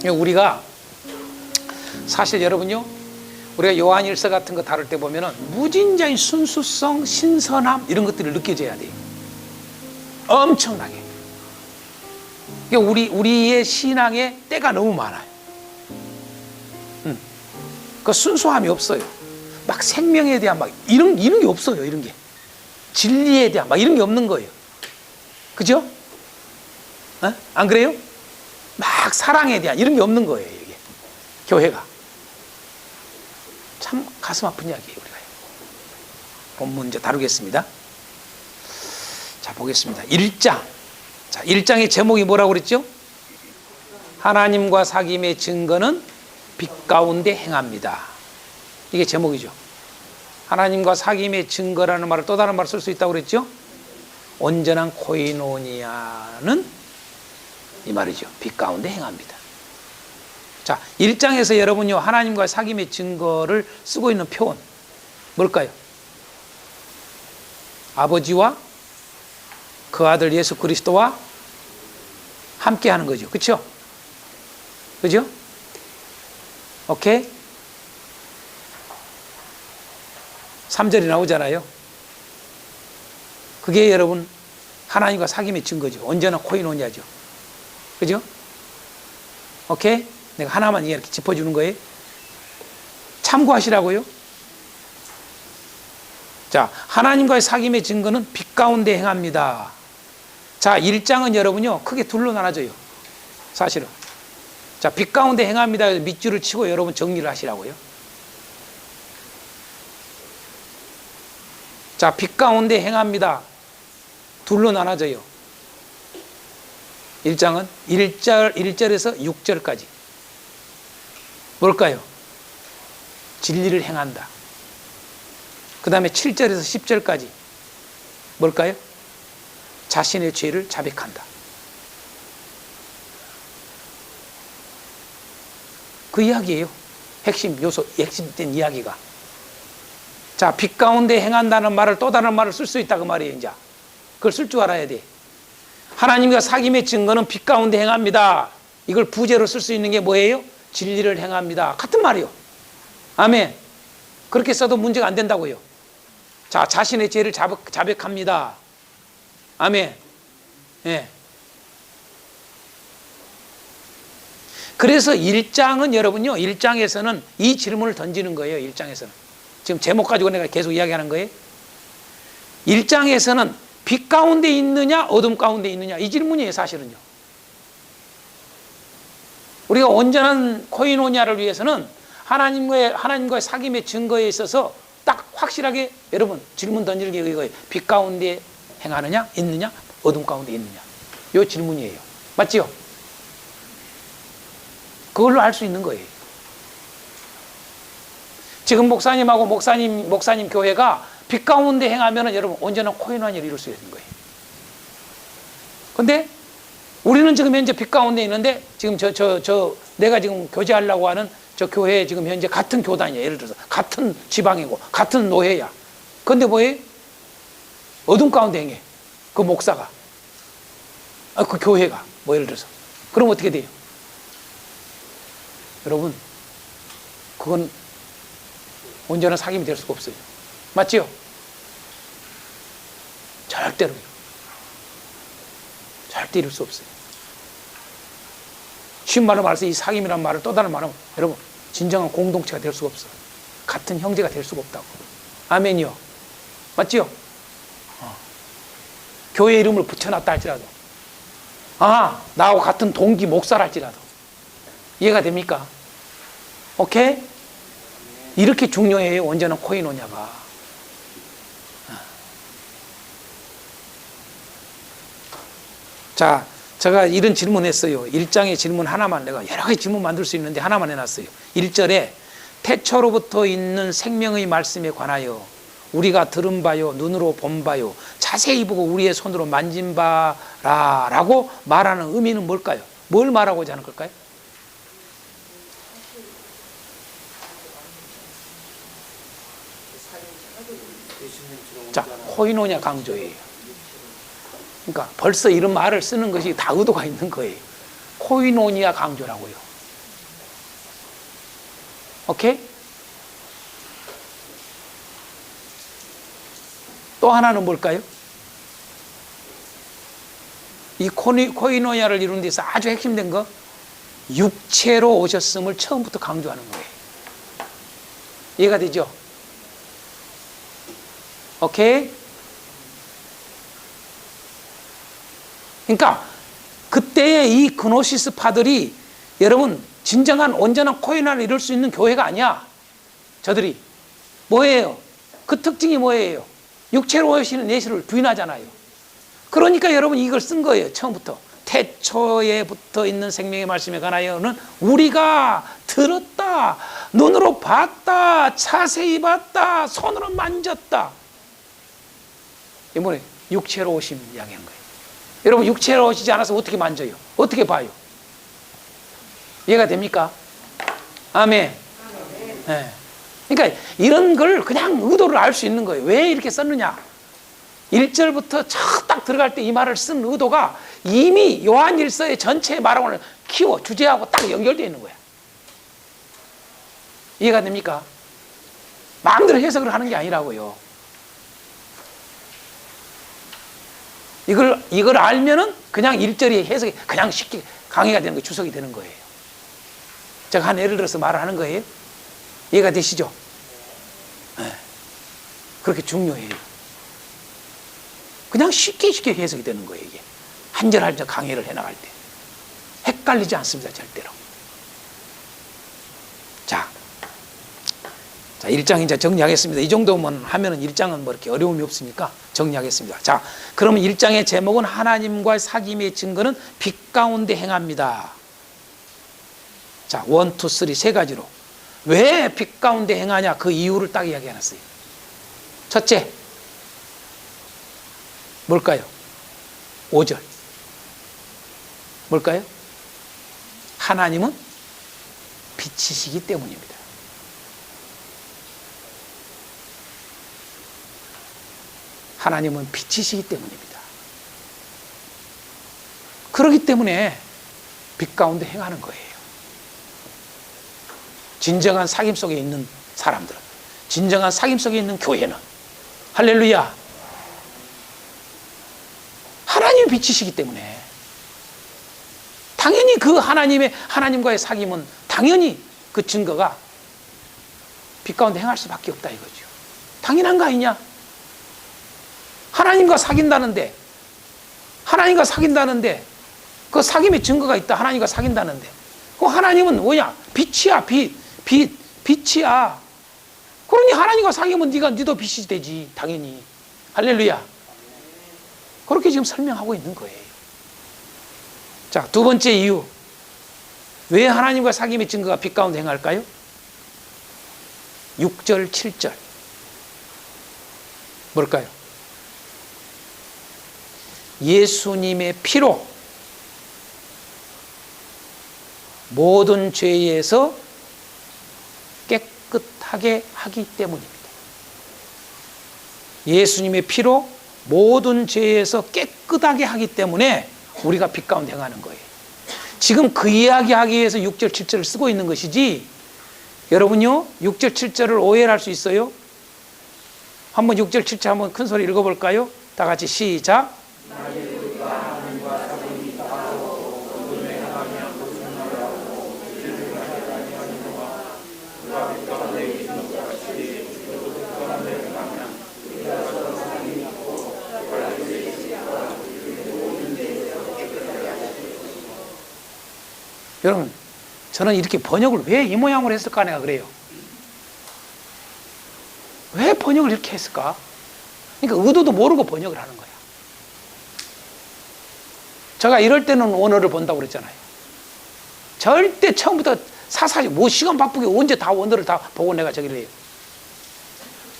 우리가 사실 여러분요, 우리가 요한일서 같은 거 다룰 때 보면은 무진자인 순수성, 신선함 이런 것들을 느껴져야 돼요. 엄청나게. 우리의 신앙에 때가 너무 많아요. 그 순수함이 없어요. 막 생명에 대한 막 이런 게 없어요. 이런 게 진리에 대한 막 이런 게 없는 거예요. 그죠? 안 그래요? 막 사랑에 대한 이런 게 없는 거예요. 이게 교회가 참 가슴 아픈 이야기예요. 우리가 본문 이제 다루겠습니다. 자, 보겠습니다. 1장. 자, 1장의 제목이 뭐라고 그랬죠? 하나님과 사귐의 증거는 빛 가운데 행합니다. 이게 제목이죠. 하나님과 사귐의 증거라는 말을 또 다른 말을 쓸 수 있다고 그랬죠? 온전한 코이노니아는 이 말이죠. 빛 가운데 행합니다. 자, 1장에서 여러분요, 하나님과 사귐의 증거를 쓰고 있는 표현 뭘까요? 아버지와 그 아들 예수 그리스도와 함께 하는 거죠. 그렇죠? 그죠? 오케이? 3절이 나오잖아요. 그게 여러분 하나님과 사귐의 증거죠. 언제나 코이노니아죠. 그죠? 오케이? 내가 하나만 이렇게 짚어주는 거예요. 참고하시라고요. 자, 하나님과의 사귐의 증거는 빛 가운데 행합니다. 자, 1장은 여러분요, 크게 둘로 나눠져요. 사실은. 자, 빛 가운데 행합니다. 밑줄을 치고 여러분 정리를 하시라고요. 자, 빛 가운데 행합니다. 둘로 나눠져요. 1장은 1절에서 6절까지. 뭘까요? 진리를 행한다. 그 다음에 7절에서 10절까지. 뭘까요? 자신의 죄를 자백한다. 그 이야기예요. 핵심 요소, 핵심된 이야기가. 자, 빛 가운데 행한다는 말을 또 다른 말을 쓸 수 있다 그 말이에요. 이제 그걸 쓸 줄 알아야 돼. 하나님과 사귐의 증거는 빛 가운데 행합니다. 이걸 부제로 쓸 수 있는 게 뭐예요? 진리를 행합니다. 같은 말이요. 아멘. 그렇게 써도 문제가 안 된다고요. 자, 자신의 죄를 자백합니다. 아멘. 예. 그래서 1장은 여러분요, 1장에서는 이 질문을 던지는 거예요. 1장에서는. 지금 제목 가지고 내가 계속 이야기하는 거예요. 1장에서는 빛 가운데 있느냐, 어둠 가운데 있느냐, 이 질문이에요, 사실은요. 우리가 온전한 코이노니아를 위해서는 하나님과의 사귐의 증거에 있어서 딱 확실하게 여러분 질문 던지는 게 이거예요. 빛 가운데 행하느냐, 있느냐, 어둠 가운데 있느냐. 이 질문이에요. 맞지요? 그걸로 알 수 있는 거예요. 지금 목사님하고 목사님 교회가 빛 가운데 행하면 여러분 온전한 코이노니아를 이룰 수 있는 거예요. 근데 우리는 지금 현재 빛 가운데 있는데 지금 내가 지금 교제하려고 하는 저 교회에 지금 현재 같은 교단이야. 예를 들어서 같은 지방이고 같은 노예야. 근데 뭐예요? 어둠 가운데 행해. 그 목사가. 그 교회가. 뭐 예를 들어서. 그럼 어떻게 돼요? 여러분, 그건 온전한 사귐이 될 수가 없어요. 맞지요? 절대로요. 절대 이룰 수 없어요. 쉬운 말로 말해서 이 사귐이라는 말을 또 다른 말로 여러분 진정한 공동체가 될 수가 없어요. 같은 형제가 될 수가 없다고. 아멘이요. 맞지요? 교회 이름을 붙여놨다 할지라도 나하고 같은 동기 목사랄지라도 이해가 됩니까? 오케이? 이렇게 중요해요. 온전한 코이노니아가. 자, 제가 이런 질문했어요. 1장의 질문 하나만, 내가 여러 가지 질문 만들 수 있는데 하나만 해놨어요. 1절에 태초로부터 있는 생명의 말씀에 관하여 우리가 들은 바요, 눈으로 본 바요, 자세히 보고 우리의 손으로 만진 바라라고 말하는 의미는 뭘까요? 뭘 말하고자 하는 걸까요? 자, 코이노니아 강조예요. 그러니까 벌써 이런 말을 쓰는 것이 다 의도가 있는 거예요. 코이노니아 강조라고요. 오케이? 또 하나는 뭘까요? 이 코이노니아를 이루는 데서 아주 핵심된 거, 육체로 오셨음을 처음부터 강조하는 거예요. 이해가 되죠? 오케이? 그러니까 그때의 이 그노시스파들이 여러분 진정한 온전한 코이노니아를 이룰 수 있는 교회가 아니야. 저들이 뭐예요? 그 특징이 뭐예요? 육체로 오시는 예수를 부인하잖아요. 그러니까 여러분 이걸 쓴 거예요. 처음부터 태초에 붙어 있는 생명의 말씀에 관하여는 우리가 들었다, 눈으로 봤다, 자세히 봤다, 손으로 만졌다. 이게 뭐예요? 육체로 오심 이야기한 거예요. 여러분 육체로 오시지 않아서 어떻게 만져요? 어떻게 봐요? 이해가 됩니까? 아멘. 네. 그러니까 이런 걸 그냥 의도를 알 수 있는 거예요. 왜 이렇게 썼느냐? 1절부터 딱 들어갈 때 이 말을 쓴 의도가 이미 요한일서의 전체 말하고는 키워 주제하고 딱 연결되어 있는 거야. 이해가 됩니까? 마음대로 해석을 하는 게 아니라고요. 이걸 알면은 그냥 1절의 해석이 그냥 쉽게 강의가 되는 거예요. 주석이 되는 거예요. 제가 한 예를 들어서 말을 하는 거예요. 이해가 되시죠? 네. 그렇게 중요해요. 그냥 쉽게 해석이 되는 거예요. 이게 한 절 한 절 강의를 해나갈 때 헷갈리지 않습니다. 절대로. 자 1장 이제 정리하겠습니다. 이 정도면 하면은 1장은 뭐 이렇게 어려움이 없으니까 정리하겠습니다. 자, 그러면 1장의 제목은 하나님과의 사귐의 증거는 빛 가운데 행합니다. 자, 1, 2, 3 세 가지로 왜 빛 가운데 행하냐 그 이유를 딱 이야기해놨어요. 첫째 뭘까요? 5절 뭘까요? 하나님은 빛이시기 때문입니다. 하나님은 빛이시기 때문입니다. 그렇기 때문에 빛 가운데 행하는 거예요. 진정한 사귐 속에 있는 사람들은, 진정한 사귐 속에 있는 교회는 할렐루야, 하나님이 빛이시기 때문에 당연히 그 하나님과의 사귐은 당연히 그 증거가 빛 가운데 행할 수밖에 없다 이거죠. 당연한 거 아니냐? 하나님과 사귄다는데 그 사귐의 증거가 있다. 하나님과 사귄다는데 그 하나님은 뭐냐? 빛이야. 빛이야. 그러니 하나님과 사귀면 니도 빛이 되지. 당연히. 할렐루야. 그렇게 지금 설명하고 있는 거예요. 자, 두 번째 이유. 왜 하나님과 사귐의 증거가 빛 가운데 행할까요? 6절, 7절. 뭘까요? 예수님의 피로 모든 죄에서 깨끗하게 하기 때문입니다. 예수님의 피로 모든 죄에서 깨끗하게 하기 때문에 우리가 빛 가운데 행하는 거예요. 지금 그 이야기 하기 위해서 6절, 7절을 쓰고 있는 것이지, 여러분요 6절, 7절을 오해를 할 수 있어요. 한번 6절, 7절 한번 큰 소리 읽어볼까요? 다 같이 시작. 여러분, 저는 이렇게 번역을 왜 이 모양으로 했을까 내가 그래요. 왜 번역을 이렇게 했을까? 그러니까 의도도 모르고 번역을 하는 거야. 제가 이럴 때는 원어를 본다고 그랬잖아요. 절대 처음부터 사사히 뭐 시간 바쁘게 언제 다 원어를 다 보고 내가 저기를 해요.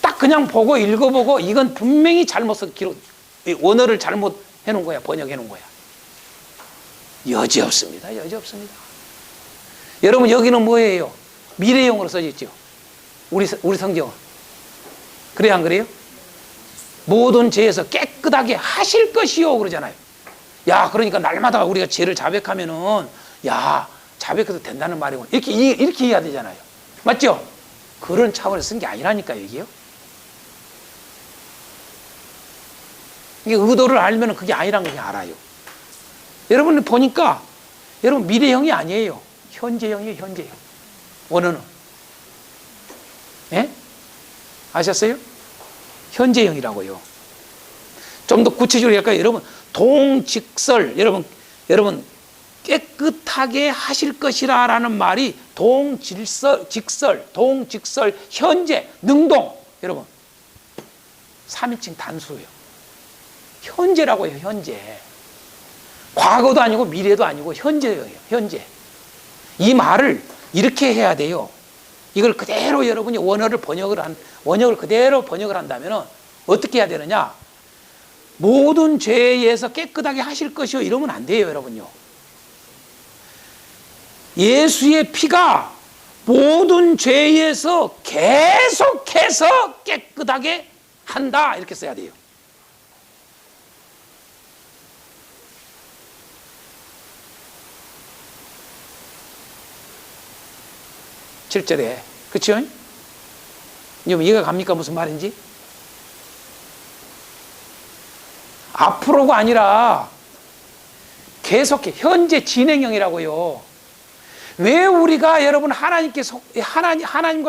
딱 그냥 보고 읽어보고 이건 분명히 잘못 원어를 잘못 해놓은 거야. 번역해 놓은 거야. 여지 없습니다. 여지 없습니다. 여러분 여기는 뭐예요? 미래형으로 써졌죠. 우리 성경은. 그래요 안 그래요? 모든 죄에서 깨끗하게 하실 것이요 그러잖아요. 야, 그러니까 날마다 우리가 죄를 자백하면은 야, 자백해도 된다는 말이고 이렇게 이해해야 되잖아요. 맞죠? 그런 차원에서 쓴 게 아니라니까요, 이게요. 이게 의도를 알면 그게 아니란 걸 그냥 알아요. 여러분 보니까 여러분 미래형이 아니에요. 현재형이에요, 현재형. 원어는. 예? 아셨어요? 현재형이라고요. 좀 더 구체적으로 할까요? 여러분, 동직설, 여러분, 깨끗하게 하실 것이라 라는 말이 동직설, 현재, 능동. 여러분, 3인칭 단수예요. 현재라고 해요, 현재. 과거도 아니고 미래도 아니고 현재예요, 현재. 이 말을 이렇게 해야 돼요. 이걸 그대로 여러분이 원어를 그대로 번역을 한다면 어떻게 해야 되느냐? 모든 죄에서 깨끗하게 하실 것이요. 이러면 안 돼요, 여러분요. 예수의 피가 모든 죄에서 계속해서 깨끗하게 한다. 이렇게 써야 돼요. 칠절에 그렇죠? 여러분 이해가 갑니까? 무슨 말인지? 앞으로가 아니라 계속해. 현재 진행형이라고요. 왜 우리가 여러분 하나님과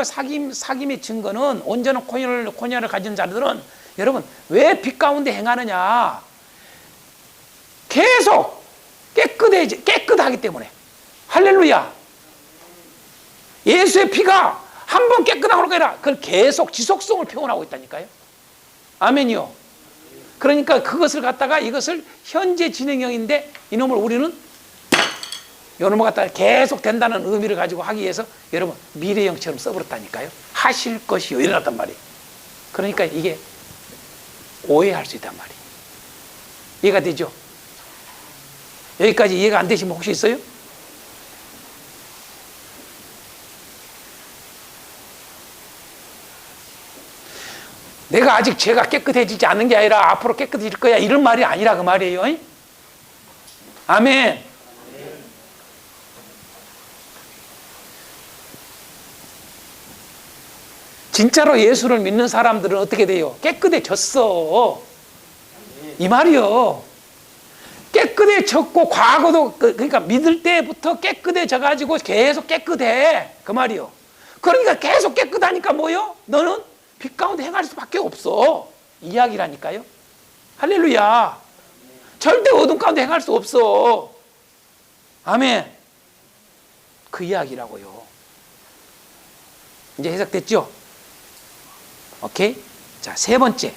사귐의 증거는 온전한 코냐를 가진 자들은 여러분 왜 빛 가운데 행하느냐? 계속 깨끗하기 때문에. 할렐루야. 예수의 피가 한 번 깨끗하고 아니라 그걸 계속 지속성을 표현하고 있다니까요. 아멘이요. 그러니까 그것을 갖다가 이것을 현재 진행형인데 이놈을 우리는 이놈을 갖다가 계속 된다는 의미를 가지고 하기 위해서 여러분 미래형처럼 써버렸다니까요. 하실 것이요 이래놨단 말이에요. 그러니까 이게 오해할 수 있단 말이에요. 이해가 되죠? 여기까지 이해가 안 되시면 혹시 있어요? 내가 아직 죄가 깨끗해지지 않은 게 아니라 앞으로 깨끗해질 거야 이런 말이 아니라 그 말이에요. 아멘. 진짜로 예수를 믿는 사람들은 어떻게 돼요? 깨끗해졌어. 이 말이요. 깨끗해졌고 과거도 그러니까 믿을 때부터 깨끗해져가지고 계속 깨끗해. 그 말이요. 그러니까 계속 깨끗하니까 뭐요? 너는 빛 가운데 행할 수밖에 없어. 이야기라니까요. 할렐루야. 절대 어둠 가운데 행할 수 없어. 아멘. 그 이야기라고요. 이제 해석됐죠? 오케이? 자, 세 번째.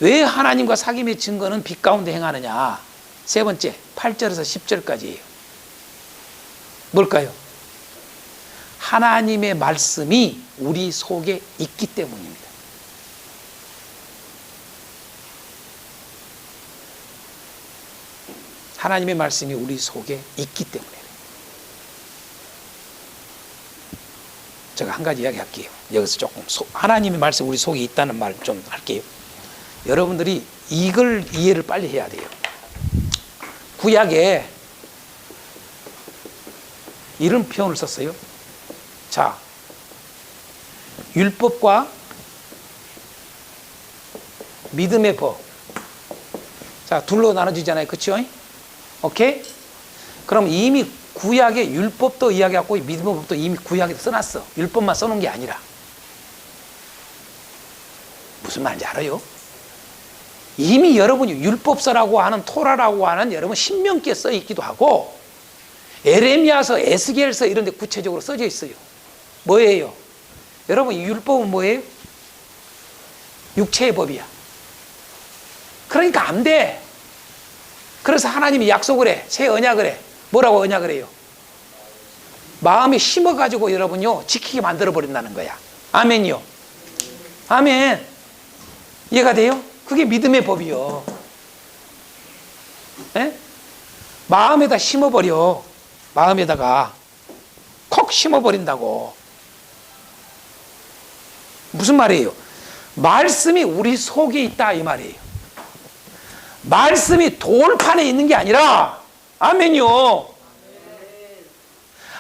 왜 하나님과 사귐의 증거는 빛 가운데 행하느냐? 세 번째, 8절에서 10절까지예요. 뭘까요? 하나님의 말씀이 우리 속에 있기 때문입니다. 하나님의 말씀이 우리 속에 있기 때문에. 제가 한 가지 이야기할게요. 여기서 조금 하나님의 말씀 우리 속에 있다는 말 좀 할게요. 여러분들이 이걸 이해를 빨리 해야 돼요. 구약에 이런 표현을 썼어요. 자, 율법과 믿음의 법. 자, 둘로 나눠지잖아요. 그렇죠? 오케이? 그럼 이미 구약의 율법도 이야기하고 믿음의 법도 이미 구약에 써놨어. 율법만 써놓은 게 아니라. 무슨 말인지 알아요? 이미 여러분이 율법서라고 하는 토라라고 하는 여러분 신명기에 써 있기도 하고 에레미야서, 에스겔서 이런 데 구체적으로 써져 있어요. 뭐예요? 여러분 이 율법은 뭐예요? 육체의 법이야. 그러니까 안 돼. 그래서 하나님이 약속을 해. 새 언약을 해. 뭐라고 언약을 해요? 마음에 심어가지고 여러분요 지키게 만들어버린다는 거야. 아멘이요. 아멘. 이해가 돼요? 그게 믿음의 법이요. 에? 마음에다 심어버려. 마음에다가 콕 심어버린다고. 무슨 말이에요? 말씀이 우리 속에 있다 이 말이에요. 말씀이 돌판에 있는 게 아니라 아멘요.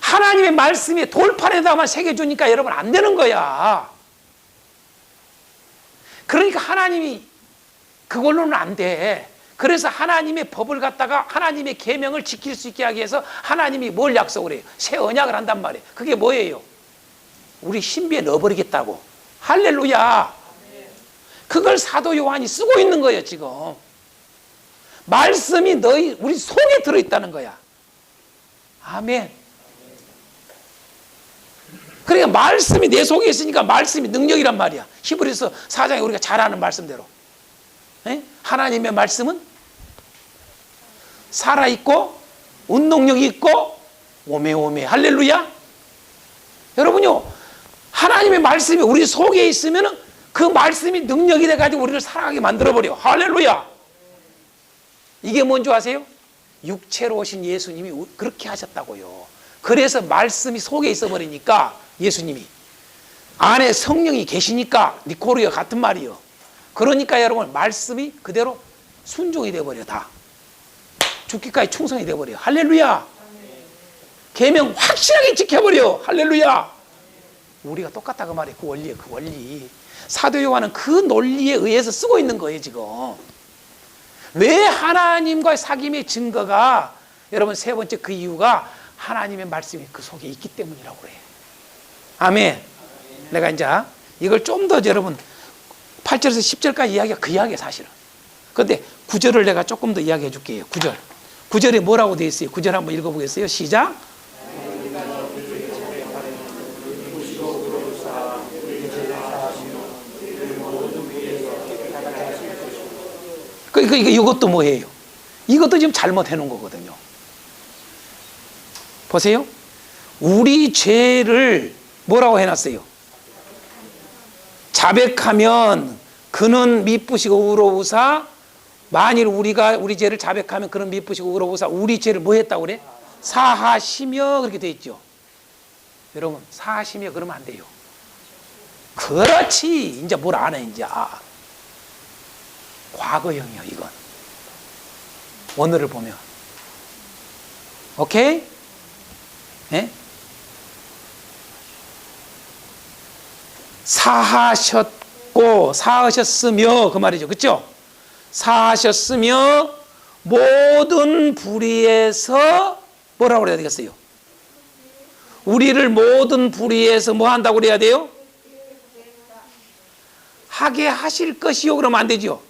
하나님의 말씀이 돌판에다만 새겨주니까 여러분 안 되는 거야. 그러니까 하나님이 그걸로는 안 돼. 그래서 하나님의 법을 갖다가 하나님의 계명을 지킬 수 있게 하기 위해서 하나님이 뭘 약속을 해요? 새 언약을 한단 말이에요. 그게 뭐예요? 우리 신비에 넣어버리겠다고. 할렐루야. 그걸 사도 요한이 쓰고 있는 거예요, 지금. 말씀이 우리 속에 들어있다는 거야. 아멘. 그러니까 말씀이 내 속에 있으니까 말씀이 능력이란 말이야. 히브리서 4장에 우리가 잘 아는 말씀대로. 에? 하나님의 말씀은 살아있고 운동력이 있고 오메오메. 할렐루야. 여러분요, 하나님의 말씀이 우리 속에 있으면 그 말씀이 능력이 돼가지고 우리를 살아가게 만들어버려. 할렐루야. 이게 뭔지 아세요? 육체로 오신 예수님이 그렇게 하셨다고요. 그래서 말씀이 속에 있어버리니까 예수님이 안에 성령이 계시니까 니코르와 같은 말이요. 그러니까 여러분 말씀이 그대로 순종이 돼버려. 다 죽기까지 충성이 돼버려. 할렐루야. 계명 확실하게 지켜버려. 할렐루야. 우리가 똑같다 그 말이에요. 그 원리예요. 그 원리. 사도 요한은 그 논리에 의해서 쓰고 있는 거예요, 지금. 왜 하나님과의 사귐의 증거가, 여러분 세 번째 그 이유가 하나님의 말씀이 그 속에 있기 때문이라고 그래요. 아멘. 내가 이제 이걸 좀 더 여러분 8절에서 10절까지 이야기가 그 이야기야, 사실은. 그런데 9절을 내가 조금 더 이야기해 줄게요. 9절. 9절에 뭐라고 되어 있어요? 9절 한번 읽어보겠어요? 시작. 이것도 뭐예요? 이것도 지금 잘못해 놓은 거거든요. 보세요. 우리 죄를 뭐라고 해놨어요? 자백하면 그는 미쁘시고 의로우사. 만일 우리가 우리 죄를 자백하면 그는 미쁘시고 의로우사. 우리 죄를 뭐 했다고 그래? 사하시며. 그렇게 돼 있죠. 여러분 사하시며 그러면 안 돼요. 그렇지. 이제 뭘 안 해. 이제 과거형이요, 이건. 원어를 보면. 오케이? 예? 사하셨으며 그 말이죠. 그렇죠? 사하셨으며 모든 불의에서 뭐라고 그래야 되겠어요? 우리를 모든 불의에서 뭐 한다고 그래야 돼요? 하게 하실 것이요. 그러면 안 되죠.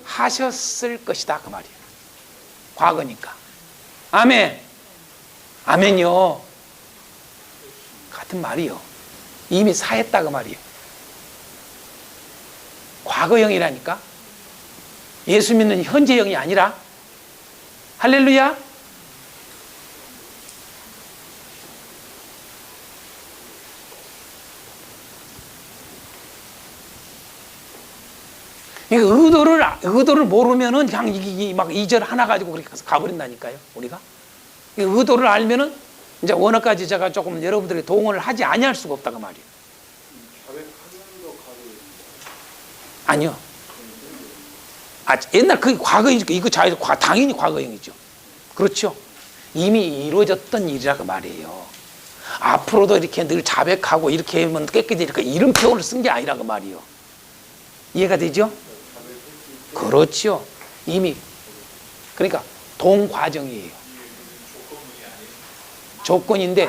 하셨을 것이다 그 말이에요. 과거니까. 아멘. 아멘요. 같은 말이요. 이미 사했다 그 말이에요. 과거형이라니까. 예수 믿는 현재형이 아니라. 할렐루야. 의도를 모르면은 그냥 막 2절 하나 가지고 그렇게 가버린다니까요, 우리가. 의도를 알면은 이제 원어까지 제가 조금 여러분들에게 동원을 하지 아니할 수가 없다 그 말이에요. 아니요. 옛날 그 과거이니까 이거 당연히 과거형이죠. 그렇죠. 이미 이루어졌던 일이라 그 말이에요. 앞으로도 이렇게 늘 자백하고 이렇게 하면 깨끗해질까 이런 표현을 쓴 게 아니라 그 말이에요. 이해가 되죠? 그렇죠. 이미. 그러니까 동과정이에요. 조건인데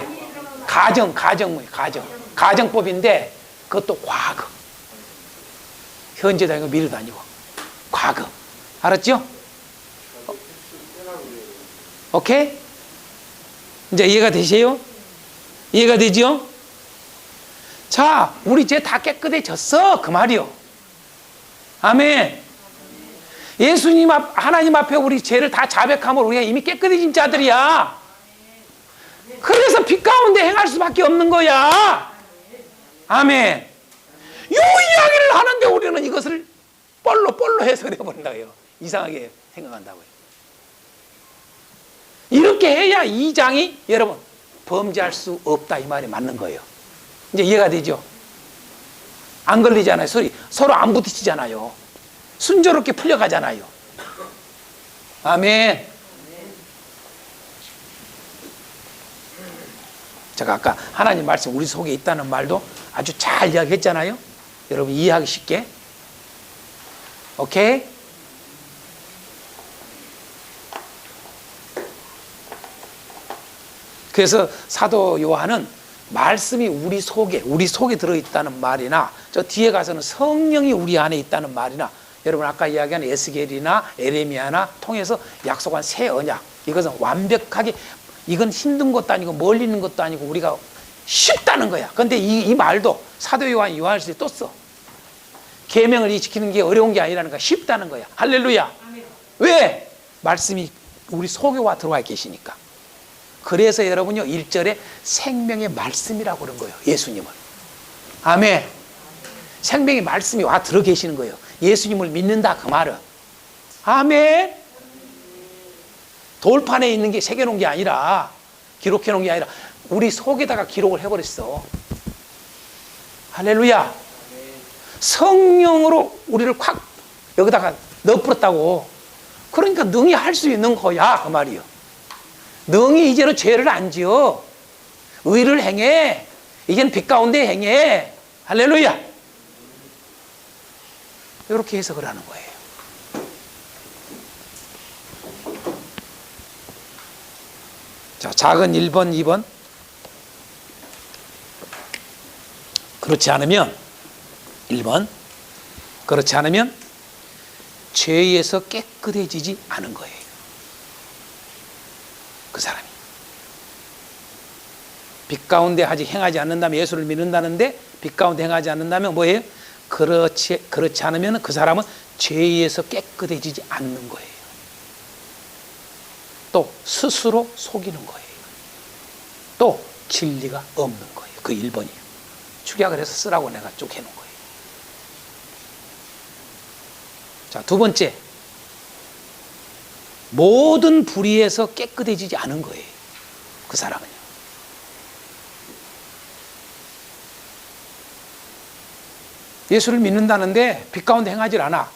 가정법인데 그것도 과거. 현재도 아니고 미래도 아니고 과거. 알았죠? 오케이? 이제 이해가 되세요? 이해가 되죠? 자, 우리 죄 다 깨끗해졌어 그 말이요. 아멘. 예수님 하나님 앞에 우리 죄를 다 자백하면 우리가 이미 깨끗해진 자들이야. 그래서 빛 가운데 행할 수밖에 없는 거야. 아멘. 이 이야기를 하는데 우리는 이것을 뻘로 해석해 버린다고요. 이상하게 생각한다고요. 이렇게 해야 이 장이 여러분 범죄할 수 없다 이 말이 맞는 거예요. 이제 이해가 되죠? 안 걸리잖아요. 서로 안 부딪히잖아요. 순조롭게 풀려가잖아요. 아멘. 제가 아까 하나님 말씀 우리 속에 있다는 말도 아주 잘 이야기했잖아요. 여러분 이해하기 쉽게. 오케이? 그래서 사도 요한은 말씀이 우리 속에 들어있다는 말이나 저 뒤에 가서는 성령이 우리 안에 있다는 말이나 여러분 아까 이야기한 에스겔이나 에레미야나 통해서 약속한 새 언약, 이것은 완벽하게, 이건 힘든 것도 아니고 멀리 있는 것도 아니고 우리가 쉽다는 거야. 그런데 이 말도 사도 요한이 요한일서에 또 써. 계명을 지키는 게 어려운 게 아니라는 거야. 쉽다는 거야. 할렐루야. 왜? 말씀이 우리 속에 와 들어와 계시니까. 그래서 여러분요 1절에 생명의 말씀이라고 그런 거예요. 예수님을. 아멘. 생명의 말씀이 와 들어 계시는 거예요. 예수님을 믿는다 그 말은. 아멘. 돌판에 있는 게 새겨놓은 게 아니라, 기록해 놓은 게 아니라 우리 속에다가 기록을 해버렸어. 할렐루야. 성령으로 우리를 콱 여기다가 넣어버렸다고. 그러니까 능히 할 수 있는 거야 그 말이요. 능히 이제는 죄를 안 지어 의를 행해. 이제는 빛 가운데 행해. 할렐루야. 이렇게 해석을 하는 거예요. 자, 작은 1번, 2번. 그렇지 않으면 1번. 그렇지 않으면 죄에서 깨끗해지지 않은 거예요. 그 사람이. 빛 가운데 아직 행하지 않는다면, 예수를 믿는다는데 빛 가운데 행하지 않는다면 뭐예요? 그렇지 않으면 그 사람은 죄에서 깨끗해지지 않는 거예요. 또 스스로 속이는 거예요. 또 진리가 없는 거예요. 그 1번이에요. 축약을 해서 쓰라고 내가 쭉 해놓은 거예요. 자, 두 번째. 모든 불의에서 깨끗해지지 않은 거예요. 그 사람은요. 예수를 믿는다는데 빛 가운데 행하지 않아.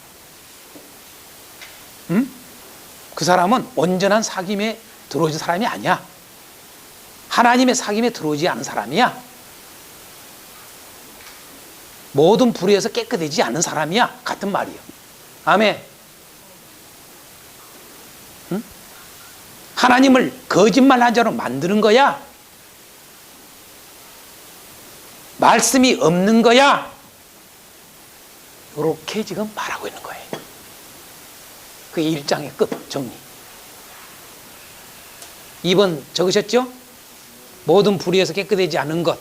응? 그 사람은 온전한 사귐에 들어오는 사람이 아니야. 하나님의 사귐에 들어오지 않은 사람이야. 모든 불의에서 깨끗해지지 않은 사람이야. 같은 말이에요. 아멘. 응? 하나님을 거짓말한 자로 만드는 거야. 말씀이 없는 거야. 이렇게 지금 말하고 있는 거예요. 그게 1장의 끝 정리. 2번 적으셨죠? 모든 불의에서 깨끗해지지 않은 것,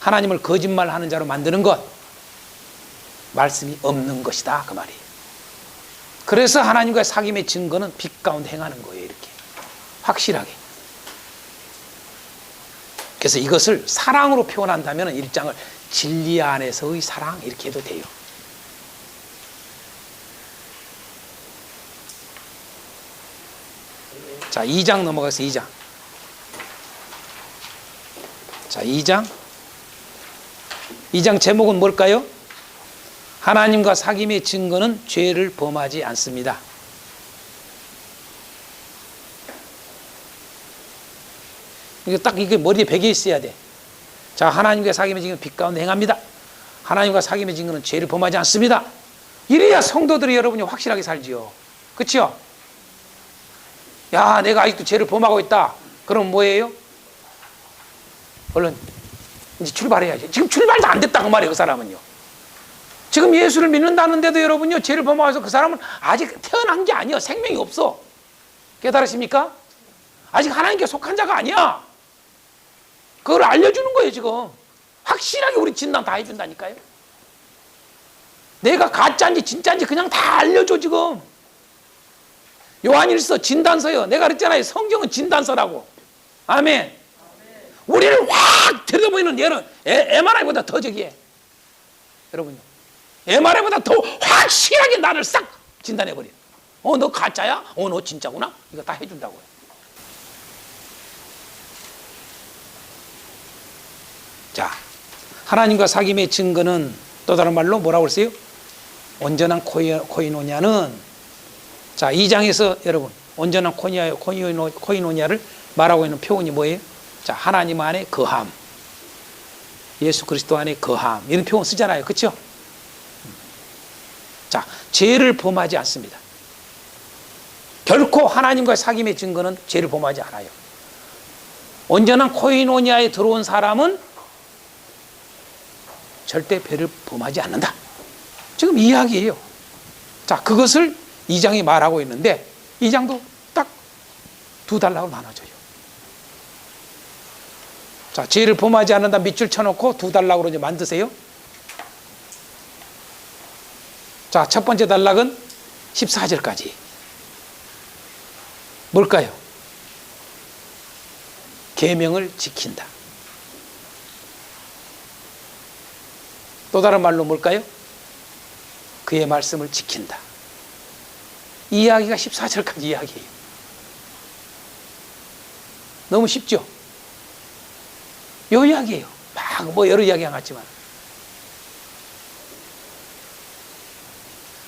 하나님을 거짓말하는 자로 만드는 것, 말씀이 없는 것이다 그 말이에요. 그래서 하나님과의 사귐의 증거는 빛 가운데 행하는 거예요. 이렇게 확실하게. 그래서 이것을 사랑으로 표현한다면 1장을 진리 안에서의 사랑 이렇게 해도 돼요. 자, 2장 넘어가서 2장. 자, 2장. 2장 제목은 뭘까요? 하나님과 사귐의 증거는 죄를 범하지 않습니다. 이게 머리에 배겨 있어야 돼. 자, 하나님과 사귐의 증거는 빛 가운데 행합니다. 하나님과 사귐의 증거는 죄를 범하지 않습니다. 이래야 성도들이 여러분이 확실하게 살지요. 그렇죠? 야, 내가 아직도 죄를 범하고 있다. 그럼 뭐예요? 얼른 이제 출발해야지. 지금 출발도 안 됐다 그 말이에요. 그 사람은요. 지금 예수를 믿는다는데도 여러분요 죄를 범하여서 그 사람은 아직 태어난 게 아니야. 생명이 없어. 깨달으십니까? 아직 하나님께 속한 자가 아니야. 그걸 알려주는 거예요. 지금 확실하게 우리 진단 다 해준다니까요. 내가 가짜인지 진짜인지 그냥 다 알려줘. 지금 요한일서 진단서요. 내가 그랬잖아요. 성경은 진단서라고. 아멘. 우리를 확 들여다보이는 얘는 MRI보다 더 저기해. 여러분요. MRI보다 더 확실하게 나를 싹 진단해버려. 너 가짜야? 너 진짜구나? 이거 다 해준다고요. 자, 하나님과 사귐의 증거는 또 다른 말로 뭐라고 했어요? 온전한 코이노냐는, 자, 2장에서 여러분 온전한 코이노냐를 말하고 있는 표현이 뭐예요? 자, 하나님 안에 거함, 예수 그리스도 안에 거함, 이런 표현 쓰잖아요. 그렇죠? 자, 죄를 범하지 않습니다. 결코 하나님과의 사귐의 증거는 죄를 범하지 않아요. 온전한 코이노니아에 들어온 사람은 절대 죄를 범하지 않는다. 지금 이 이야기예요. 자, 그것을 2장이 말하고 있는데 2장도 딱 두 단락으로 나눠져요. 자, 죄를 범하지 않는다 밑줄 쳐놓고 두 단락으로 이제 만드세요. 자, 첫 번째 단락은 14절까지. 뭘까요? 계명을 지킨다. 또 다른 말로 뭘까요? 그의 말씀을 지킨다. 이 이야기가 14절까지 이야기예요. 너무 쉽죠? 요 이야기예요. 막 뭐 여러 이야기가 같지만.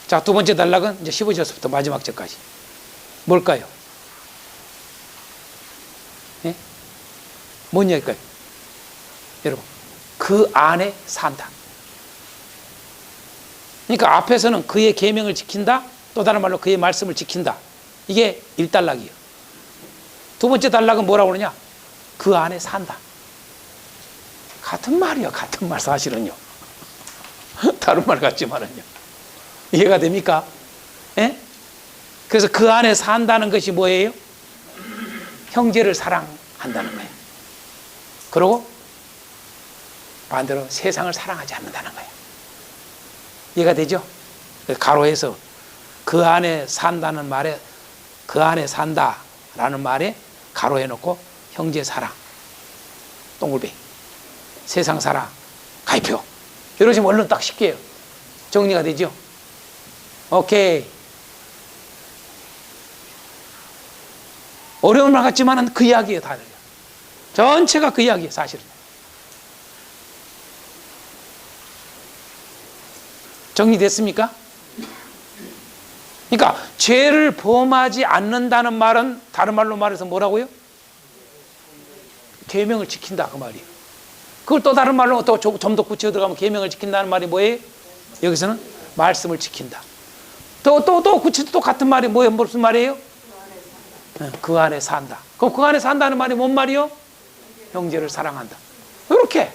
자, 두 번째 단락은 이제 15절부터 마지막 절까지. 뭘까요? 예? 뭔 이야기일까요? 여러분, 그 안에 산다. 그러니까 앞에서는 그의 계명을 지킨다. 또 다른 말로 그의 말씀을 지킨다. 이게 1단락이에요. 두 번째 단락은 뭐라고 그러냐? 그 안에 산다. 같은 말이요. 같은 말 사실은요. 다른 말 같지만은요. 이해가 됩니까? 예? 그래서 그 안에 산다는 것이 뭐예요? 형제를 사랑한다는 거예요. 그리고 반대로 세상을 사랑하지 않는다는 거예요. 이해가 되죠? 가로해서 그 안에 산다는 말에 그 안에 산다라는 말에 가로해놓고 형제 사랑 동글뱅이 세상 사랑 가입표 이러시면 얼른 딱 쉽게 정리가 되죠? 오케이. 어려운 말 같지만은 그 이야기예요. 다들 전체가 그 이야기예요. 사실은. 정리됐습니까? 그러니까 죄를 범하지 않는다는 말은 다른 말로 말해서 뭐라고요? 계명을 지킨다 그 말이에요. 그걸 또 다른 말로 또 좀 더 구체적으로 들어가면 계명을 지킨다는 말이 뭐예요? 여기서는 말씀을 지킨다. 또 구체적으로 또 같은 말이 뭐예요? 무슨 말이에요? 그 안에 산다. 그럼 그 안에 산다는 말이 뭔 말이요? 형제를 사랑한다. 이렇게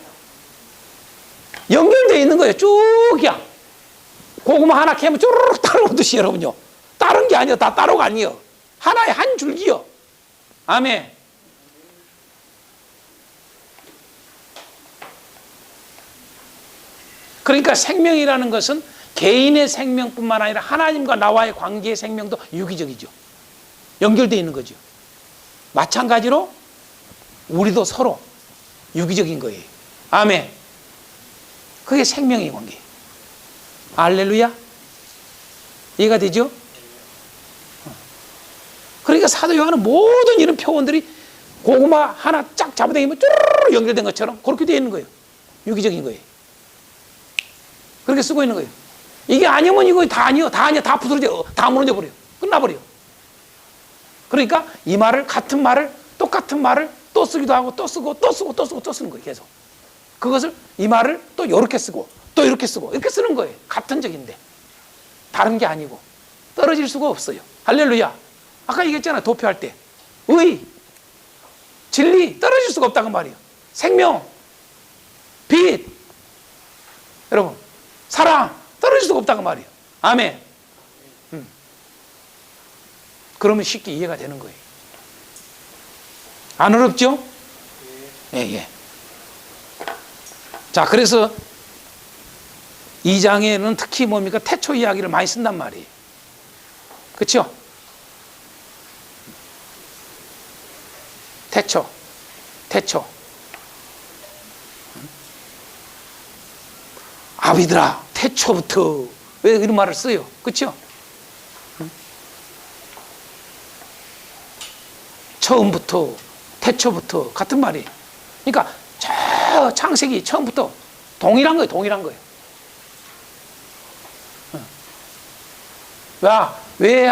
연결되어 있는 거예요. 쭉 그냥 고구마 하나 캐면 쭈르륵 따라오듯이 여러분요. 다른 게 아니요. 다 따로가 아니요. 하나의 한 줄기요. 아멘. 그러니까 생명이라는 것은 개인의 생명뿐만 아니라 하나님과 나와의 관계의 생명도 유기적이죠. 연결되어 있는 거죠. 마찬가지로 우리도 서로 유기적인 거예요. 아멘. 그게 생명의 관계예요. 할렐루야. 이해가 되죠? 그러니까 사도 요한은 모든 이런 표현들이 고구마 하나 쫙 잡아당기면 쭈르르 연결된 것처럼 그렇게 되어 있는 거예요. 유기적인 거예요. 그렇게 쓰고 있는 거예요. 이게 아니면 이거 다 아니요. 다 아니야. 다 부서져. 다 무너져 버려요. 끝나버려요. 그러니까 이 말을 같은 말을 똑같은 말을 또 쓰기도 하고 또 쓰고 또 쓰고 또 쓰고 또 쓰는 거예요. 계속. 그것을 이 말을 또 이렇게 쓰고 또 이렇게 쓰고 이렇게 쓰는 거예요. 같은 적인데 다른 게 아니고 떨어질 수가 없어요. 할렐루야. 아까 얘기했잖아요. 도표할 때 의, 진리 떨어질 수가 없다고 말이에요. 생명, 빛, 여러분 사랑 떨어질 수가 없다고 말이에요. 아멘. 그러면 쉽게 이해가 되는 거예요. 안 어렵죠? 예. 자, 그래서 2장에는 특히 뭡니까? 태초 이야기를 많이 쓴단 말이에요. 그렇죠? 태초. 아비들아, 태초부터 왜 이런 말을 써요? 그렇죠? 처음부터, 태초부터 같은 말이에요. 그러니까 저 창세기 처음부터 동일한 거예요. 왜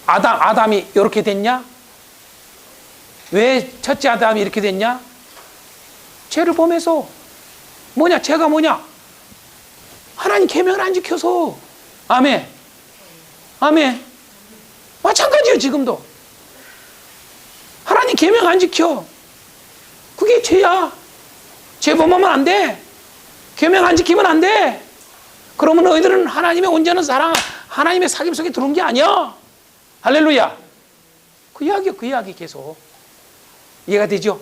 아담이 이렇게 됐냐? 왜 첫째 아담이 이렇게 됐냐? 죄를 범해서. 뭐냐? 죄가 뭐냐? 하나님 계명을 안 지켜서. 아멘. 아멘. 마찬가지예요. 지금도 하나님 계명 안 지켜. 그게 죄야. 죄 범하면 안 돼. 계명 안 지키면 안 돼. 그러면 너희들은 하나님의 온전한 사랑, 하나님의 사귐 속에 들어온 게 아니야. 할렐루야. 그 이야기야, 그 이야기 계속. 이해가 되죠?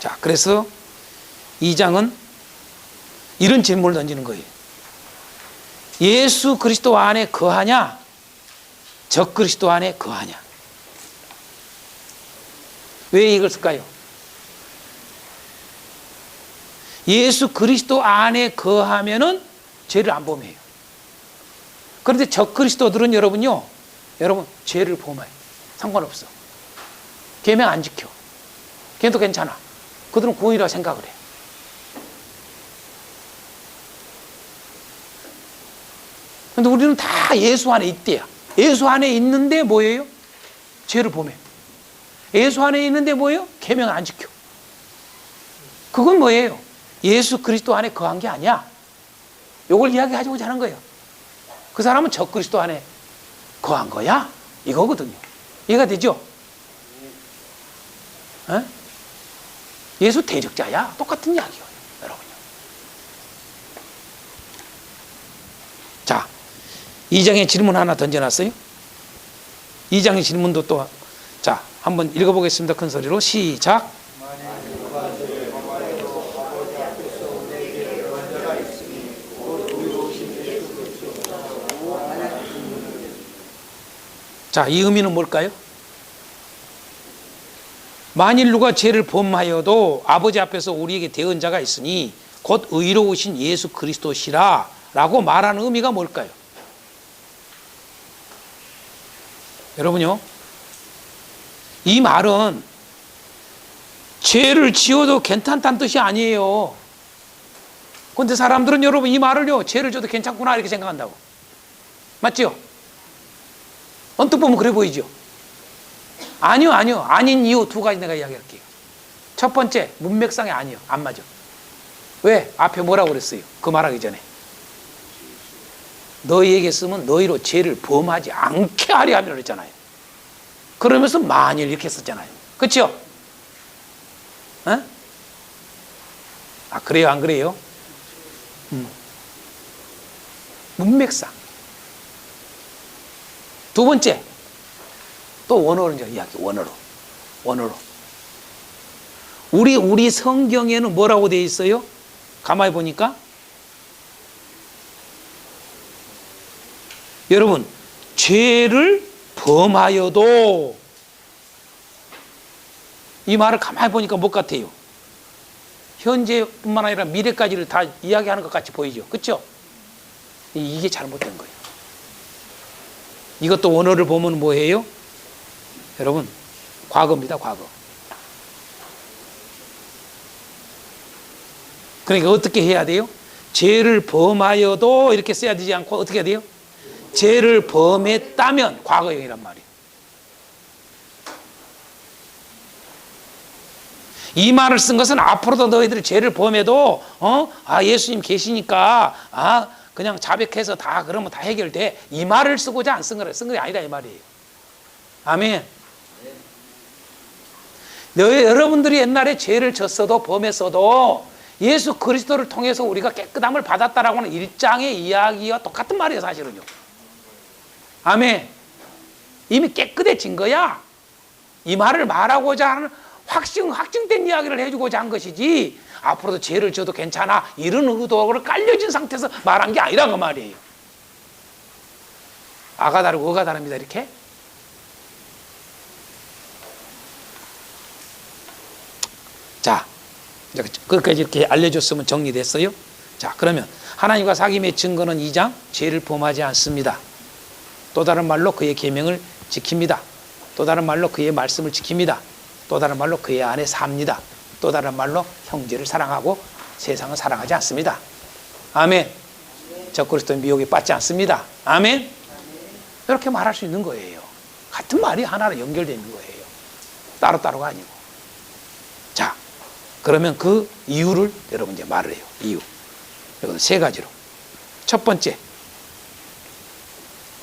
자, 그래서 2장은 이런 질문을 던지는 거예요. 예수 그리스도 안에 거하냐? 적 그리스도 안에 거하냐? 왜 이걸 쓸까요? 예수 그리스도 안에 거하면은 죄를 안 범해요. 그런데 적 그리스도들은 여러분 죄를 범해요. 상관없어. 계명 안 지켜. 걔도 괜찮아. 그들은 구원이라고 생각을 해. 근데 우리는 다 예수 안에 있대요. 예수 안에 있는데 뭐예요? 죄를 범해. 예수 안에 있는데 뭐예요? 계명 안 지켜. 그건 뭐예요? 예수 그리스도 안에 거한 게 아니야. 이걸 이야기하자고자 하는 거예요. 그 사람은 적 그리스도 안에 거한 거야? 이거거든요. 이해가 되죠? 에? 예수 대적자야. 똑같은 이야기예요, 여러분요. 자, 2장에 질문 하나 던져놨어요. 2장의 질문도 또, 자, 한번 읽어보겠습니다. 큰 소리로 시작. 자, 이 의미는 뭘까요? 만일 누가 죄를 범하여도 아버지 앞에서 우리에게 대언자가 있으니 곧 의로우신 예수 그리스도시라 라고 말하는 의미가 뭘까요? 여러분요, 이 말은 죄를 지어도 괜찮다는 뜻이 아니에요. 그런데 사람들은 여러분 이 말을요, 죄를 져도 괜찮구나 이렇게 생각한다고. 맞죠? 언뜻 보면 그래 보이죠? 아니요. 아닌 이유 두 가지 내가 이야기할게요. 첫 번째, 문맥상에 아니요. 안 맞아. 왜? 앞에 뭐라고 그랬어요? 그 말하기 전에. 너희에게 쓰면 너희로 죄를 범하지 않게 하려 함이라고 그랬잖아요. 그러면서 만일 이렇게 썼잖아요. 그렇죠? 어? 아, 그래요? 안 그래요? 문맥상. 두 번째, 또 원어로 이제 이야기, 원어로. 우리 성경에는 뭐라고 되어 있어요? 가만히 보니까 여러분, 죄를 범하여도, 이 말을 가만히 보니까 뭐 같아요? 현재뿐만 아니라 미래까지를 다 이야기하는 것 같이 보이죠? 그렇죠? 이게 잘못된 거예요. 이것도 원어를 보면 뭐예요? 여러분, 과거입니다, 과거. 그러니까 어떻게 해야 돼요? 죄를 범하여도 이렇게 써야 되지 않고 어떻게 해야 돼요? 죄를 범했다면 과거형이란 말이에요. 이 말을 쓴 것은 앞으로도 너희들이 죄를 범해도 예수님 계시니까 그냥 자백해서 다 그러면 다 해결돼. 이 말을 쓰고자 안 쓴 거래. 쓴 게 아니다 이 말이에요. 아멘. 여러분들이 옛날에 죄를 졌어도 범했어도 예수 그리스도를 통해서 우리가 깨끗함을 받았다라고 하는 1장의 이야기와 똑같은 말이에요, 사실은요. 아멘. 이미 깨끗해진 거야. 이 말을 말하고자 하는 확증된 이야기를 해주고자 한 것이지, 앞으로도 죄를 져도 괜찮아 이런 의도를 깔려진 상태에서 말한 게 아니라 그 말이에요. 아가 다르고 어가 다릅니다. 이렇게. 자, 그렇게까지 이렇게 알려줬으면 정리됐어요. 자, 그러면 하나님과 사귐의 증거는 2장, 죄를 범하지 않습니다. 또 다른 말로 그의 계명을 지킵니다. 또 다른 말로 그의 말씀을 지킵니다. 또 다른 말로 그의 안에 삽니다. 또 다른 말로 형제를 사랑하고 세상을 사랑하지 않습니다. 아멘. 적 그리스도의 미혹에 빠지지 않습니다. 아멘. 이렇게 말할 수 있는 거예요. 같은 말이 하나로 연결되어 있는 거예요. 따로따로가 아니고. 자, 그러면 그 이유를 여러분 이제 말을 해요. 이유. 이건 세 가지로. 첫 번째,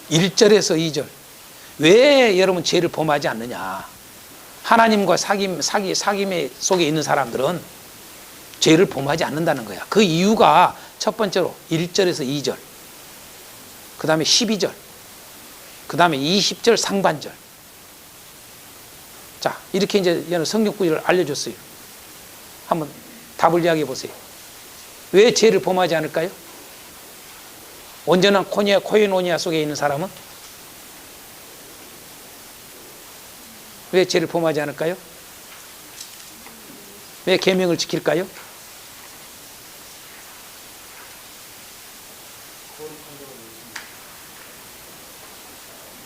1절에서 2절. 왜 여러분 죄를 범하지 않느냐? 하나님과 사귐 속에 있는 사람들은 죄를 범하지 않는다는 거야. 그 이유가 첫 번째로 1절에서 2절, 그 다음에 12절, 그 다음에 20절 상반절. 자, 이렇게 이제 성경 구절을 알려줬어요. 한번 답을 이야기해 보세요. 왜 죄를 범하지 않을까요? 온전한 코에노니아 속에 있는 사람은 왜 죄를 범하지 않을까요? 왜 계명을 지킬까요?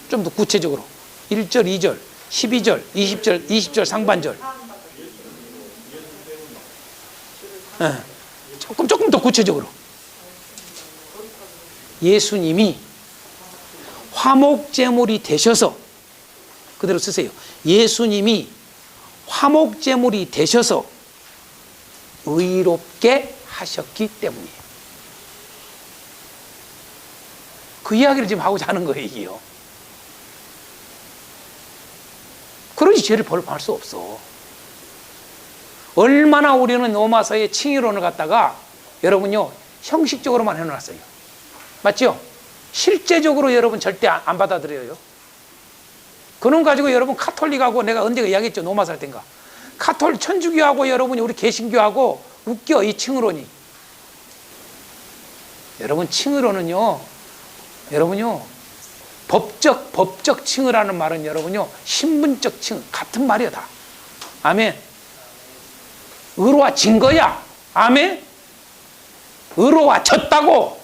좀 더 구체적으로 1절, 2절, 12절, 20절 상반절. 조금 더 구체적으로. 예수님이 화목제물이 되셔서, 그대로 쓰세요. 예수님이 화목제물이 되셔서 의롭게 하셨기 때문이에요. 그 이야기를 지금 하고자 하는 거예요, 이게요. 그러지 죄를 벌할 수 없어. 얼마나 우리는 로마서의 칭의론을 갖다가 여러분요 형식적으로만 해놨어요. 맞죠? 실제적으로 여러분 절대 안 받아들여요. 그놈 가지고 여러분 카톨릭하고 내가 언제가 이야기했죠? 로마서 할 땐가. 천주교하고 여러분이 우리 개신교하고 웃겨, 이 칭의론이. 여러분 칭의론은요, 여러분요 법적 칭의라는 말은 여러분요 신분적 칭의 같은 말이야 다. 아멘. 의로워진 거야. 아멘. 의로워졌다고.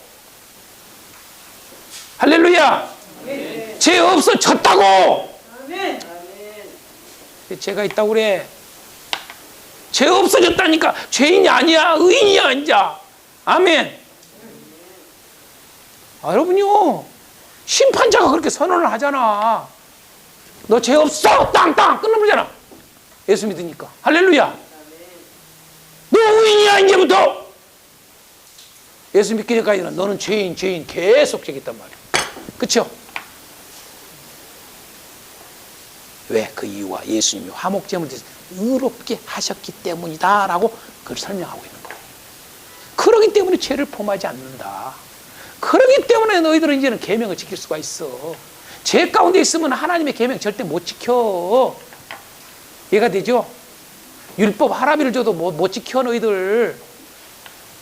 할렐루야. 아멘. 죄 없어졌다고. 아멘. 죄가 있다고 그래. 죄 없어졌다니까. 죄인이 아니야, 의인이야 이제. 아멘. 여러분요 심판자가 그렇게 선언을 하잖아. 너 죄 없어, 땅땅 끊어버리잖아. 예수 믿으니까. 할렐루야. 너 의인이야 이제부터. 예수 믿기 전까지는 너는 죄인 계속 죄겠단 말이야. 그렇죠? 왜? 그 이유와 예수님이 화목제물을 의롭게 하셨기 때문이다 라고 그걸 설명하고 있는 거예요. 그러기 때문에 죄를 범하지 않는다. 그러기 때문에 너희들은 이제는 계명을 지킬 수가 있어. 죄 가운데 있으면 하나님의 계명 절대 못 지켜. 이해가 되죠? 율법 하라비를 줘도 못 지켜 너희들.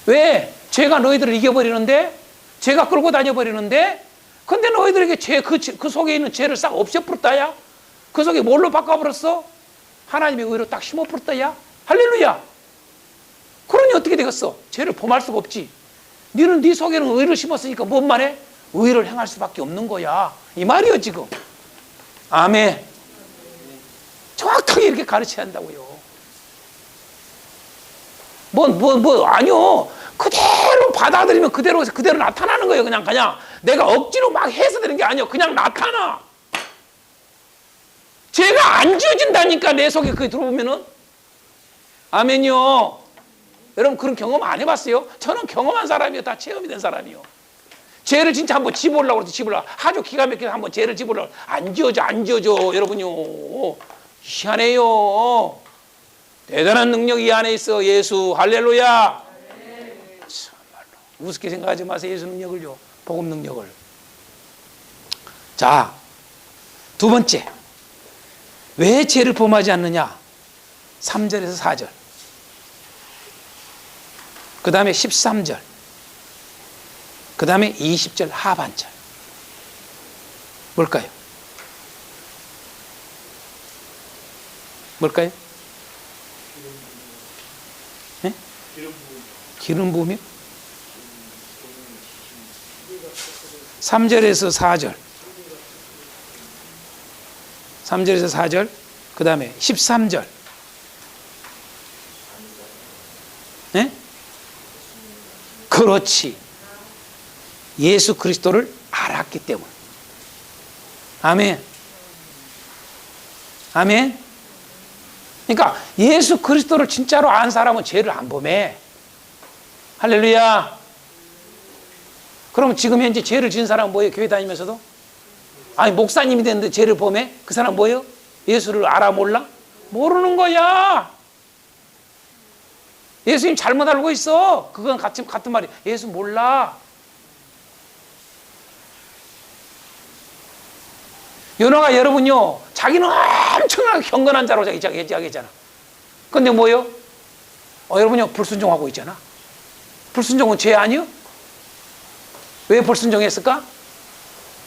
왜? 죄가 너희들을 이겨버리는데, 죄가 끌고 다녀버리는데, 근데 너희들에게 그 속에 있는 죄를 싹 없애버렸다야. 그 속에 뭘로 바꿔버렸어? 하나님의 의로 딱 심어버렸다야. 할렐루야. 그러니 어떻게 되겠어? 죄를 범할 수가 없지. 너는 네 속에는 의를 심었으니까 뭔 말해? 의를 행할 수밖에 없는 거야. 이 말이요 지금. 아멘. 정확하게 이렇게 가르쳐야 한다고요. 아니요. 그대로 받아들이면 그대로 나타나는 거예요. 그냥 내가 억지로 막 해서 되는 게 아니에요. 그냥 나타나. 죄가 안 지어진다니까 내 속에 그게 들어오면은. 아멘요. 여러분 그런 경험 안 해봤어요? 저는 경험한 사람이요. 다 체험이 된 사람이요. 죄를 진짜 한번 집어오려고 그러지, 아주 기가 막혀서 한번 죄를 집어오려고. 안 지어져, 여러분요. 희한해요. 대단한 능력이 이 안에 있어, 예수. 할렐루야. 참말로. 우습게 생각하지 마세요, 예수 능력을요. 복음 능력을. 자, 두 번째. 왜 죄를 범하지 않느냐? 3절에서 4절. 그 다음에 13절. 그 다음에 20절 하반절. 뭘까요? 네? 기름 부음이요? 3절에서 4절. 3절에서 4절. 그 다음에 13절. 네? 그렇지. 예수 그리스도를 알았기 때문. 아멘. 아멘. 그러니까 예수 그리스도를 진짜로 안 사람은 죄를 안 범해. 할렐루야. 그럼 지금 현재 죄를 지은 사람은 뭐예요? 교회 다니면서도? 아니 목사님이 됐는데 죄를 범해? 그 사람 뭐예요? 예수를 알아 몰라? 모르는 거야. 예수님 잘못 알고 있어. 그건 같은 말이야. 예수 몰라. 요나가 여러분요, 자기는 엄청나게 경건한 자로 얘기하겠잖아. 근데 뭐요? 여러분요, 불순종하고 있잖아. 불순종은 죄 아니요? 왜 불순종했을까?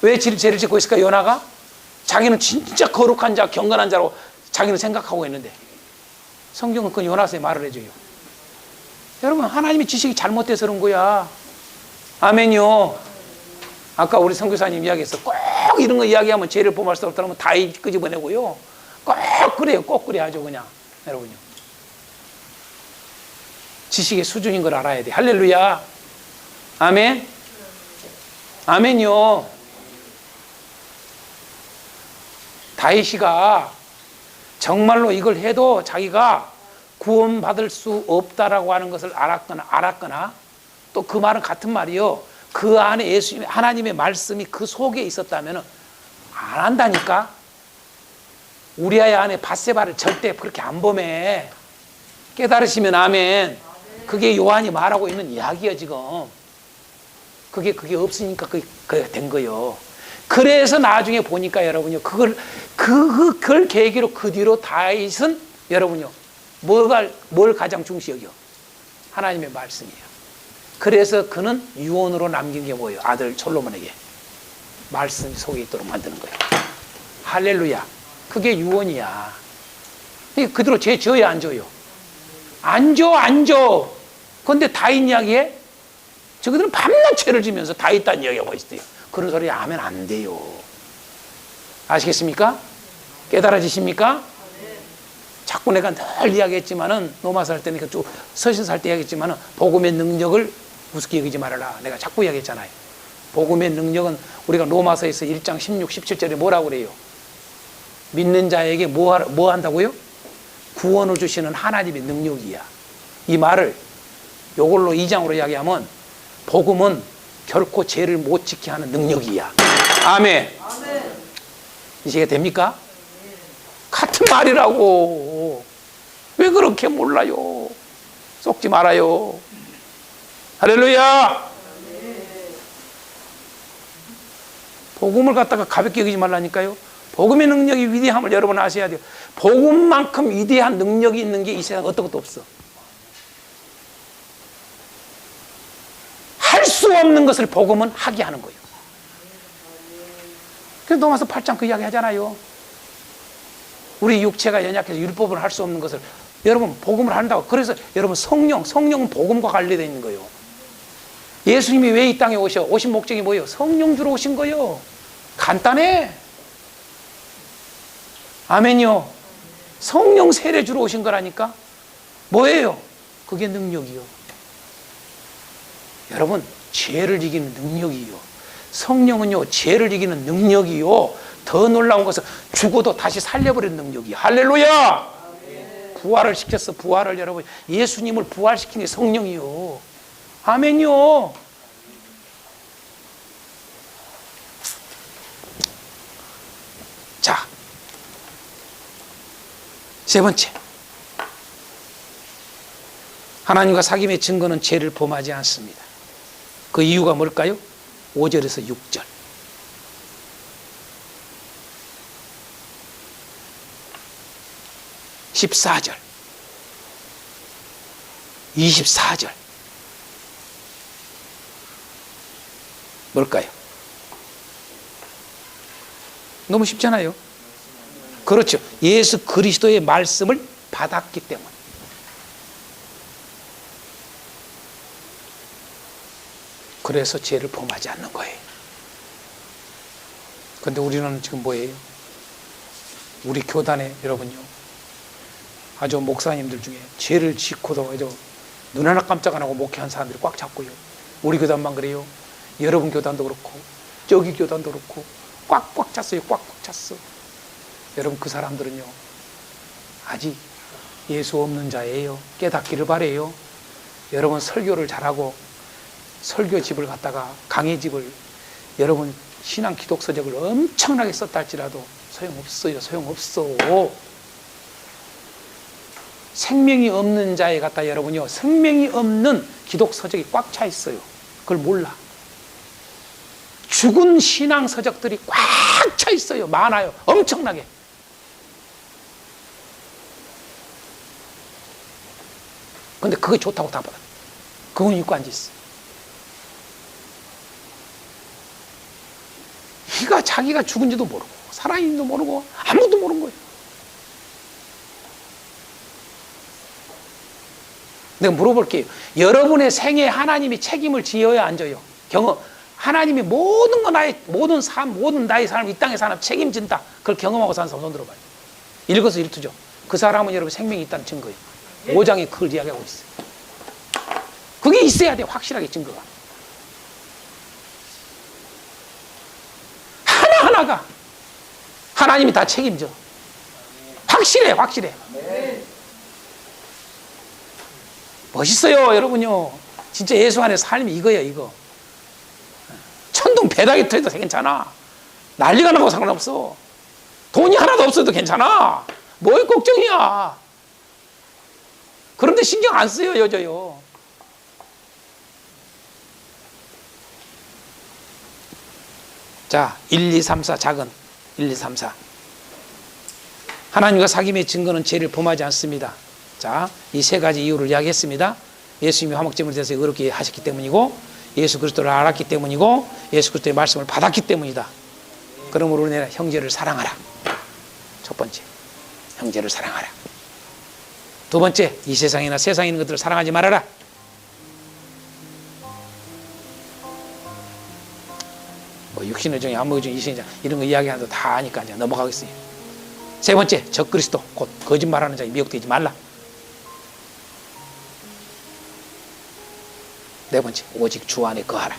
왜 죄를 짓고 있을까? 요나가 자기는 진짜 거룩한 자, 경건한 자로 자기는 생각하고 있는데 성경은 그 요나서의 말을 해줘요. 여러분, 하나님의 지식이 잘못돼서 그런 거야. 아멘요. 아까 우리 선교사님 이야기했어. 꼭 이런 거 이야기하면 죄를 범할 수 없다면 다 끄집어내고요. 꼭 그래요. 꼭 그래야죠, 그냥. 여러분요. 지식의 수준인 걸 알아야 돼. 할렐루야. 아멘. 아멘요. 다윗이가 정말로 이걸 해도 자기가 구원받을 수 없다라고 하는 것을 알았거나 또 그 말은 같은 말이요. 그 안에 예수님의 하나님의 말씀이 그 속에 있었다면 안 한다니까. 우리아의 안에 밧세바를 절대 그렇게 안 범해. 깨달으시면 아멘. 그게 요한이 말하고 있는 이야기야 지금. 그게 없으니까 그게 된 거요. 그래서 나중에 보니까 여러분요, 그걸 계기로 그 뒤로 다윗은 여러분요, 뭘 가장 중시 여겨? 하나님의 말씀이에요. 그래서 그는 유언으로 남긴 게 뭐예요? 아들 솔로몬에게 말씀 속에 있도록 만드는 거예요. 할렐루야. 그게 유언이야. 그대로 죄 지어야 안 져요? 안 져. 그런데 다윗 이야기에 저기들은 밤낮 죄를 지면서 다윗 딴 이야기하고 있어요. 그런 소리 하면 안 돼요. 아시겠습니까? 깨달아지십니까? 자꾸 내가 늘 이야기했지만은 노마서 할 때니까 쭉 서신서 할 때 이야기했지만은 복음의 능력을 우습게 여기지 말아라. 내가 자꾸 이야기했잖아요. 복음의 능력은 우리가 로마서에서 1장 16, 17절에 뭐라고 그래요? 믿는 자에게 뭐 한다고요? 구원을 주시는 하나님의 능력이야. 이 말을 요걸로 2장으로 이야기하면 복음은 결코 죄를 못 지게 하는 능력이야. 아멘. 이해가 됩니까? 같은 말이라고. 왜 그렇게 몰라요? 속지 말아요. 할렐루야. 복음을 갖다가 가볍게 여기지 말라니까요. 복음의 능력이 위대함을 여러분 아셔야 돼요. 복음만큼 위대한 능력이 있는 게 이 세상에 어떤 것도 없어. 할 수 없는 것을 복음은 하게 하는 거예요. 그래서 로마서 8장 그 이야기 하잖아요. 우리 육체가 연약해서 율법을 할 수 없는 것을 여러분 복음을 한다고. 그래서 여러분 성령은 복음과 관련되어 있는 거예요. 예수님이 왜 이 땅에 오신 목적이 뭐예요? 성령 주러 오신 거예요. 간단해. 아멘요. 성령 세례 주러 오신 거라니까. 뭐예요? 그게 능력이요. 여러분, 죄를 이기는 능력이요. 성령은요, 죄를 이기는 능력이요. 더 놀라운 것은 죽어도 다시 살려버리는 능력이요. 할렐루야! 부활을 시켰어, 부활을 여러분. 예수님을 부활시키는 게 성령이요. 아멘요. 자, 세 번째. 하나님과 사귐의 증거는 죄를 범하지 않습니다. 그 이유가 뭘까요? 5절에서 6절. 14절. 24절. 뭘까요? 너무 쉽잖아요. 그렇죠. 예수 그리스도의 말씀을 받았기 때문에. 그래서 죄를 범하지 않는 거예요. 그런데 우리는 지금 뭐예요? 우리 교단에 여러분요, 아주 목사님들 중에 죄를 짓고도 아주 눈 하나 깜짝 안 하고 목회한 사람들이 꽉 잡고요. 우리 교단만 그래요. 여러분 교단도 그렇고 저기 교단도 그렇고 꽉꽉 찼어요. 꽉꽉 찼어. 여러분, 그 사람들은요, 아직 예수 없는 자예요. 깨닫기를 바래요. 여러분, 설교를 잘하고 설교집을 갖다가 강의집을 여러분 신앙 기독서적을 엄청나게 썼다 할지라도 소용없어요. 소용없어. 생명이 없는 자에 갖다 여러분요, 생명이 없는 기독서적이 꽉 차 있어요. 그걸 몰라. 죽은 신앙 서적들이 꽉 차 있어요. 많아요. 엄청나게. 근데 그게 좋다고 다 받아. 그건 입고 앉아있어. 이가 자기가 죽은지도 모르고 살아있는지도 모르고 아무도 모르는 거예요. 내가 물어볼게요. 여러분의 생에 하나님이 책임을 지어야 안 져요? 하나님이 모든 거 모든 삶, 모든 나의 삶, 이 땅의 사람 책임진다. 그걸 경험하고 사는 사람 손 들어봐요. 일거수일투죠. 그 사람은 여러분 생명이 있다는 증거예요. 5장에 그걸 이야기하고 있어요. 그게 있어야 돼, 확실하게 증거가. 하나하나가 하나님이 다 책임져. 확실해, 확실해. 멋있어요, 여러분요. 진짜 예수 안에 삶이 이거예요, 이거. 천둥 배당이 터져도 괜찮아. 난리가 나고 상관없어. 돈이 하나도 없어도 괜찮아. 뭘 걱정이야. 그런데 신경 안 써요, 여자요. 자, 1, 2, 3, 4 작은 1, 2, 3, 4. 하나님과 사귐의 증거는 죄를 범하지 않습니다. 자, 이 세 가지 이유를 이야기했습니다. 예수님이 화목제물에 대해서 의롭게 하셨기 때문이고, 예수 그리스도를 알았기 때문이고, 예수 그리스도의 말씀을 받았기 때문이다. 그러므로 우리는 형제를 사랑하라. 첫 번째, 형제를 사랑하라. 두 번째, 이 세상이나 세상에 있는 것들을 사랑하지 말아라. 뭐 육신의 정의, 안목의 정의, 이신의 정의 이런 거 이야기하는데 다 아니까 이제 넘어가겠어요. 세 번째, 적그리스도 곧 거짓말하는 자에 미혹되지 말라. 네 번째, 오직 주 안에 거하라.